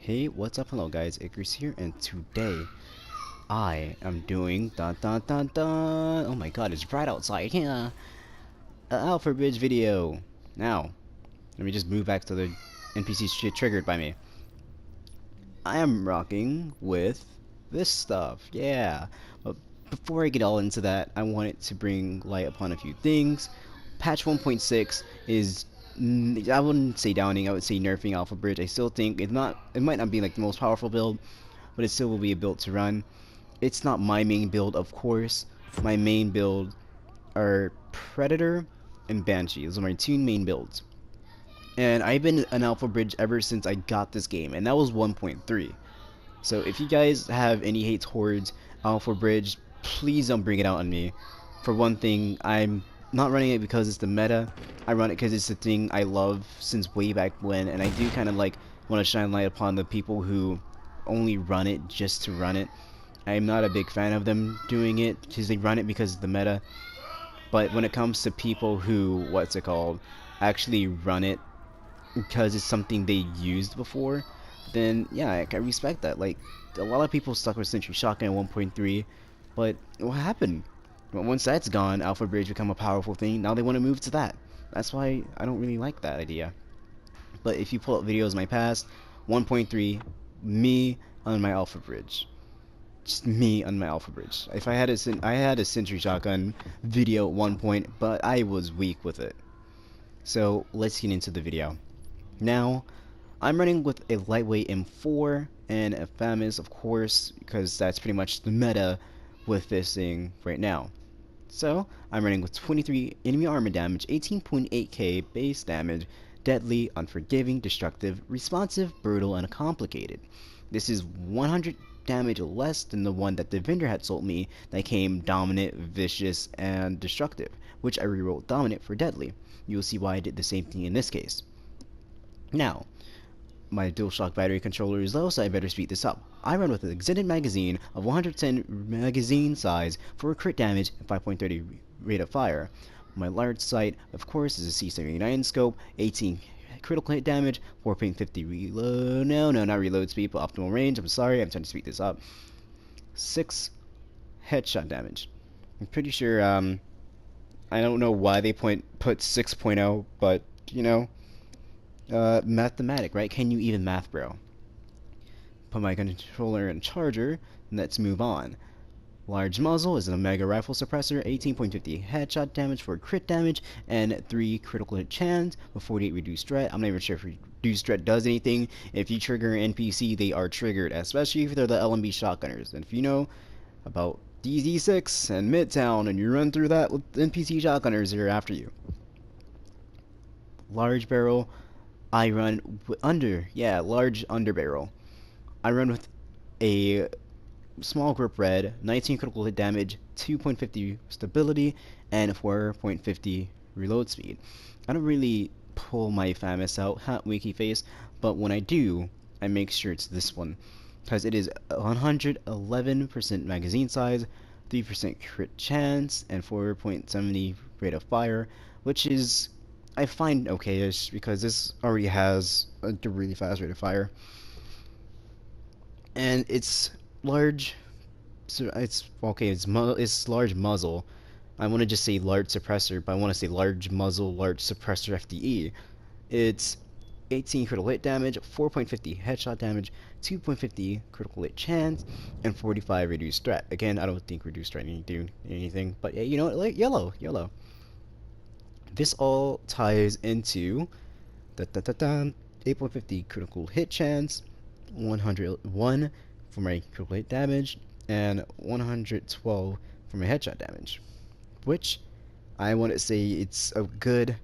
Hey, what's up? Hello guys, Icarus here, and today I am doing dun dun dun dun. Oh my god, it's bright outside. Yeah, an AlphaBridge video. Now, let me just move back to the NPC shit triggered by me. I am rocking with this stuff. Yeah, but before I get all into that, I wanted to bring light upon a few things. Patch 1.6 is I wouldn't say downing, I would say nerfing AlphaBridge. I still think it might not be like the most powerful build, but it still will be a build to run. It's not my main build, of course. My main build are Predator and Banshee. Those are my two main builds. And I've been an AlphaBridge ever since I got this game, and that was 1.3. So if you guys have any hate towards AlphaBridge, please don't bring it out on me. For one thing, I'm not running it because it's the meta. I run it because it's the thing I love since way back when, and I do kind of like want to shine light upon the people who only run it just to run it. I'm not a big fan of them doing it because they run it because of the meta. But when it comes to people who, actually run it because it's something they used before, then yeah, I respect that. Like, a lot of people stuck with Sentry Shotgun at 1.3, but what happened? Well, once that's gone, Alpha Bridge become a powerful thing. Now they want to move to that. That's why I don't really like that idea. But if you pull up videos in my past, 1.3, me on my Alpha Bridge. Just me on my AlphaBridge. If I had a Sentry Shotgun video at one point, but I was weak with it. So let's get into the video. Now, I'm running with a lightweight M4 and a FAMAS, of course, because that's pretty much the meta with this thing right now. So, I'm running with 23 enemy armor damage, 18.8k base damage, deadly, unforgiving, destructive, responsive, brutal, and complicated. This is 100 damage less than the one that the vendor had sold me that came dominant, vicious, and destructive, which I rewrote dominant for deadly. You'll see why I did the same thing in this case. Now, my DualShock battery controller is low, so I better speed this up. I run with an extended magazine of 110 magazine size for crit damage and 5.30 rate of fire. My large sight, of course, is a C79 scope, 18 critical hit damage, 4.50 reload. No, not reload speed, but optimal range. I'm sorry, I'm trying to speed this up. 6 headshot damage. I'm pretty sure, I don't know why they put 6.0, but, you know, mathematic, right? Can you even math, bro? Put my controller in charger, and let's move on. Large muzzle is an Omega rifle suppressor, 18.50 headshot damage for crit damage, and 3 critical hit chance with 48 reduced threat. I'm not even sure if reduced threat does anything. If you trigger an NPC, they are triggered, especially if they're the LMB shotgunners. And if you know about DZ6 and Midtown, and you run through that with NPC shotgunners, they're after you. Large barrel, I run large underbarrel. I run with a small grip red, 19 critical hit damage, 2.50 stability, and 4.50 reload speed. I don't really pull my FAMAS out, wiki face, but when I do, I make sure it's this one, because it is 111% magazine size, 3% crit chance, and 4.70 rate of fire, which is, I find okay-ish, because this already has a really fast rate of fire. And it's large, so it's okay, it's large muzzle. I want to just say large suppressor, but I want to say large muzzle, large suppressor FDE. It's 18 critical hit damage, 4.50 headshot damage, 2.50 critical hit chance, and 45 reduced threat. Again, I don't think reduced threat do anything, but yeah, you know, like yellow. This all ties into 8.50 critical hit chance, 101 for my critical hit damage, and 112 for my headshot damage, which I want to say it's a good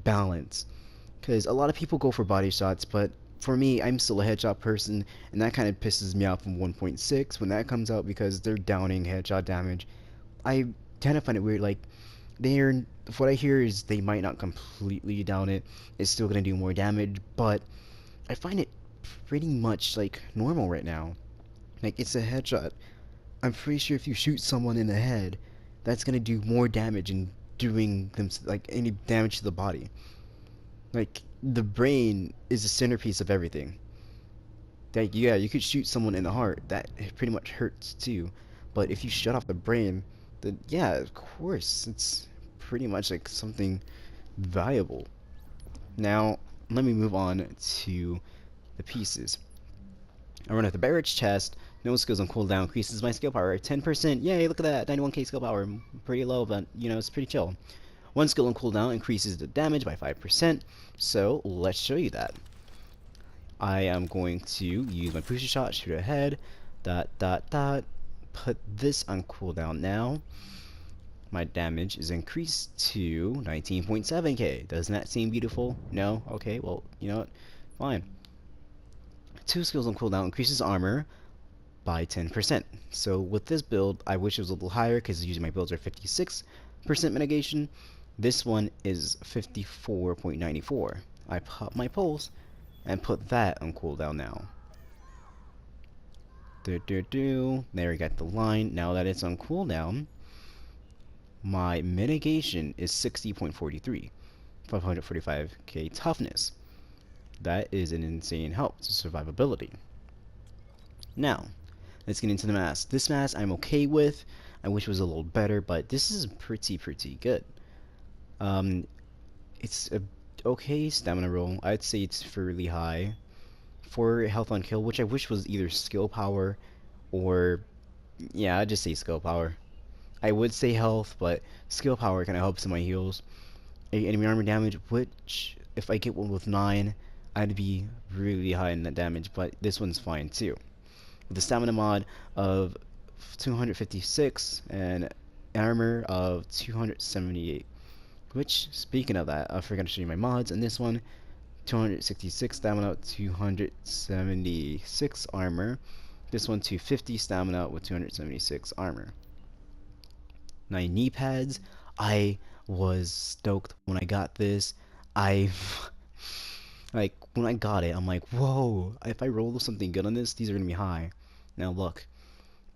balance, because a lot of people go for body shots, but for me, I'm still a headshot person, and that kind of pisses me off from 1.6 when that comes out, because they're downing headshot damage. I tend to find it weird, like, what I hear is they might not completely down it, it's still going to do more damage, but I find it pretty much like normal right now. Like, it's a headshot. I'm pretty sure if you shoot someone in the head, that's gonna do more damage and doing them like any damage to the body. Like, the brain is the centerpiece of everything. That, yeah, you could shoot someone in the heart. That pretty much hurts too. But if you shut off the brain, then yeah, of course, it's pretty much like something valuable. Now, let me move on to the pieces. I run at the barrage chest. No skills on cooldown increases my skill power 10%. Yay, look at that. 91k skill power. Pretty low, but you know, it's pretty chill. One skill on cooldown increases the damage by 5%. So let's show you that. I am going to use my booster shot, shoot ahead. Dot dot dot. Put this on cooldown now. My damage is increased to 19.7k. Doesn't that seem beautiful? No? Okay, well, you know what? Fine. Two skills on cooldown increases armor by 10%. So with this build, I wish it was a little higher because usually my builds are 56% mitigation. This one is 54.94. I pop my pulse and put that on cooldown now. There we got the line. Now that it's on cooldown, my mitigation is 60.43, 545k toughness. That is an insane help to survivability. Now, let's get into the mask. This mask I'm okay with. I wish it was a little better, but this is pretty good. It's a okay stamina roll. I'd say it's fairly high. For health on kill, which I wish was either skill power or, yeah, I'd just say skill power. I would say health, but skill power kind of helps in my heals. Enemy armor damage, which if I get one with 9, I'd be really high in that damage, but this one's fine too. With the stamina mod of 256 and armor of 278. Which, speaking of that, I forgot to show you my mods. And this one, 266 stamina, 276 armor. This one, 250 stamina with 276 armor. My knee pads, I was stoked when I got this. Like, when I got it, I'm like, whoa, if I roll something good on this, these are gonna be high. Now look,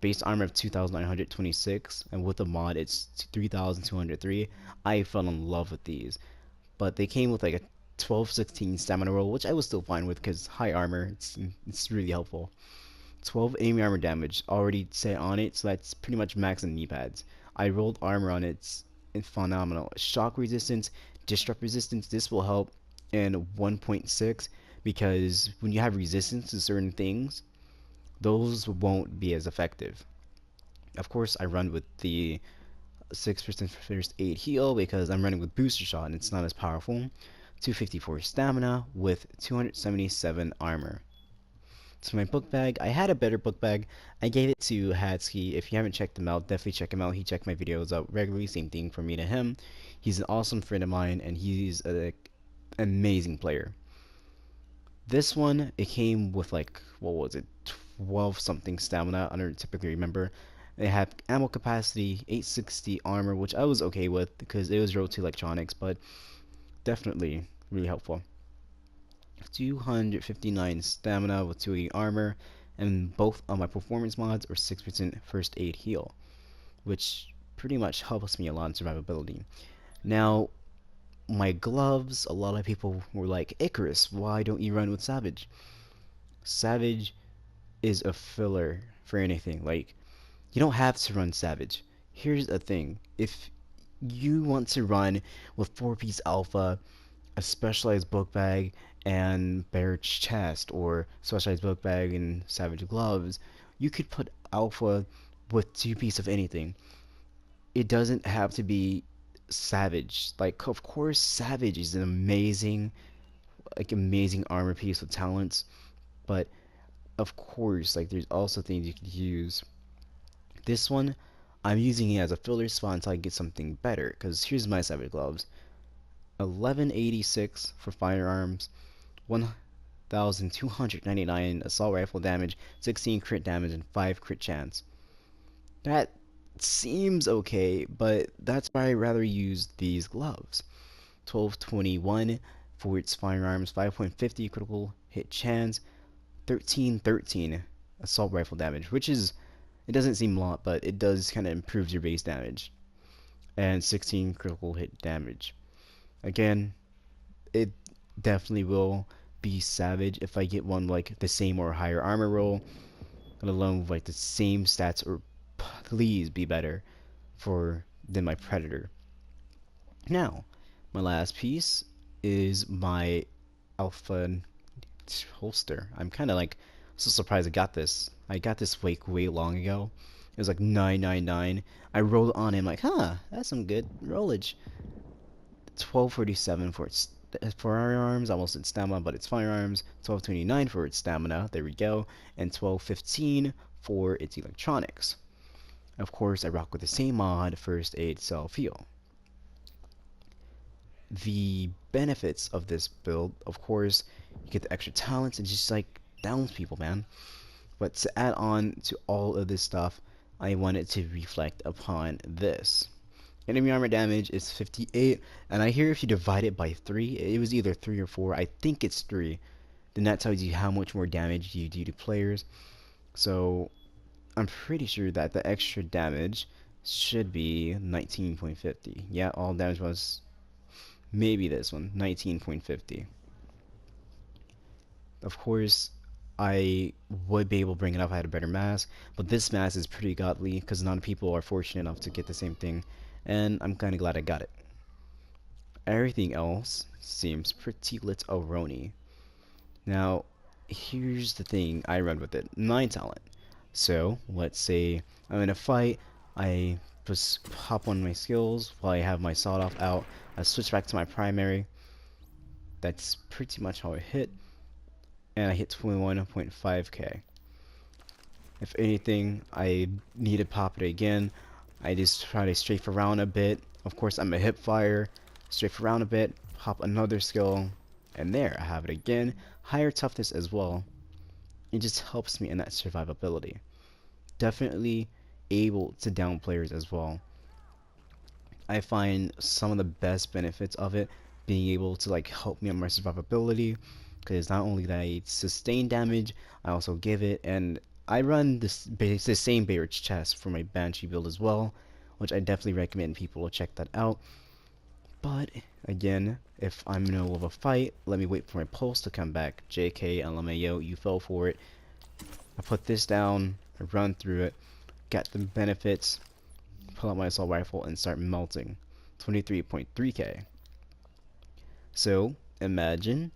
base armor of 2,926, and with the mod, it's 3,203. I fell in love with these. But they came with like a 12-16 stamina roll, which I was still fine with because high armor, it's really helpful. 12 enemy armor damage already set on it, so that's pretty much max in knee pads. I rolled armor on it, it's phenomenal. Shock resistance, disrupt resistance, this will help in 1.6 because when you have resistance to certain things, those won't be as effective. Of course, I run with the 6% first aid heal because I'm running with booster shot and it's not as powerful. 254 stamina with 277 armor. So my book bag, I had a better book bag. I gave it to Hatsky. If you haven't checked him out, definitely check him out. He checked my videos out regularly. Same thing for me to him. He's an awesome friend of mine and he's an amazing player. This one, it came with like, what was it, 12 something stamina. I don't typically remember. They have ammo capacity, 860 armor, which I was okay with because it was Road to Electronics, but definitely really helpful. 259 stamina with 280 armor, and both of my performance mods are 6% first aid heal, which pretty much helps me a lot in survivability. Now, my gloves, a lot of people were like, Icarus, why don't you run with Savage? Savage is a filler for anything. Like, you don't have to run Savage. Here's the thing. If you want to run with 4-piece alpha, a specialized book bag, and barrage chest, or specialized book bag and Savage gloves, you could put alpha with 2-piece of anything. It doesn't have to be Savage. Like, of course, Savage is an amazing, amazing armor piece with talents, but of course, like, there's also things you could use. This one, I'm using it as a filler spot until I get something better, because here's my Savage gloves. 1186 for firearms, 1299 assault rifle damage, 16 crit damage, and 5 crit chance. That seems okay, but that's why I'd rather use these gloves. 1221 for its firearms, 5.50 critical hit chance, 1313 assault rifle damage, which is, it doesn't seem a lot, but it does kind of improve your base damage, and 16 critical hit damage. Again, it definitely will be savage if I get one like the same or higher armor roll, let alone with like the same stats, or please be better for than my predator. Now, my last piece is my alpha holster. I'm kind of like so surprised I got this. I got this way long ago. It was like 999. I rolled on it. I'm like, huh, that's some good rollage. 1247 for its firearms, almost its stamina, but its firearms. 1229 for its stamina. There we go. And 1215 for its electronics. Of course, I rock with the same mod, first aid, self heal. The benefits of this build, of course, you get the extra talents and just like downs people, man. But to add on to all of this stuff, I wanted to reflect upon this. Enemy armor damage is 58, and I hear if you divide it by 3, it was either 3 or 4, I think it's 3, then that tells you how much more damage you do to players. So I'm pretty sure that the extra damage should be 19.50. Yeah, all damage was maybe this one, 19.50. Of course, I would be able to bring it up if I had a better mask, but this mask is pretty godly because none of people are fortunate enough to get the same thing, and I'm kind of glad I got it. Everything else seems pretty lit-a-roni. Now, here's the thing I run with it, 9 talent. So, let's say I'm in a fight, I just hop on my skills while I have my sawed-off out, I switch back to my primary. That's pretty much how I hit, and I hit 21.5k. If anything, I need to pop it again. I just try to strafe around a bit. Of course, I'm a hip fire. Strafe around a bit, pop another skill, and there, I have it again. Higher toughness as well. It just helps me in that survivability. Definitely able to down players as well. I find some of the best benefits of it being able to like help me on my survivability, because not only that I sustain damage, I also give it, and I run the same Bayridge chest for my Banshee build as well, which I definitely recommend people to check that out. But again, if I'm in the middle of a fight, let me wait for my pulse to come back. JK, LMAO, you fell for it. I put this down, I run through it, got the benefits, pull out my assault rifle, and start melting. 23.3k. So, imagine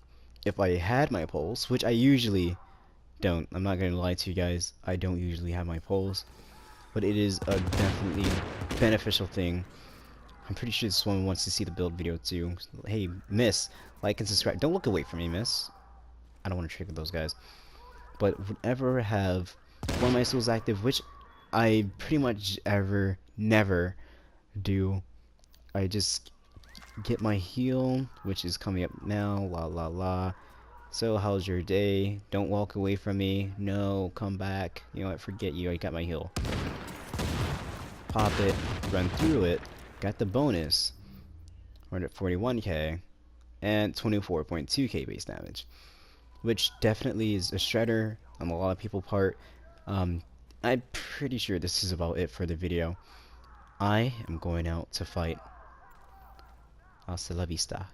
if I had my pulse, which I usually don't. I'm not gonna lie to you guys, I don't usually have my pulse, but it is a definitely beneficial thing. I'm pretty sure this one wants to see the build video too. Hey, miss, like and subscribe. Don't look away from me, miss. I don't want to trigger those guys. But whenever I have one of my skills active, which I pretty much never do, I just get my heal, which is coming up now. La la la. So how's your day? Don't walk away from me. No, come back. You know what? Forget you. I got my heal. Pop it, run through it. Got the bonus. We're at 41k and 24.2k base damage, which definitely is a shredder on a lot of people's part. I'm pretty sure this is about it for the video. I am going out to fight. Hasta la vista.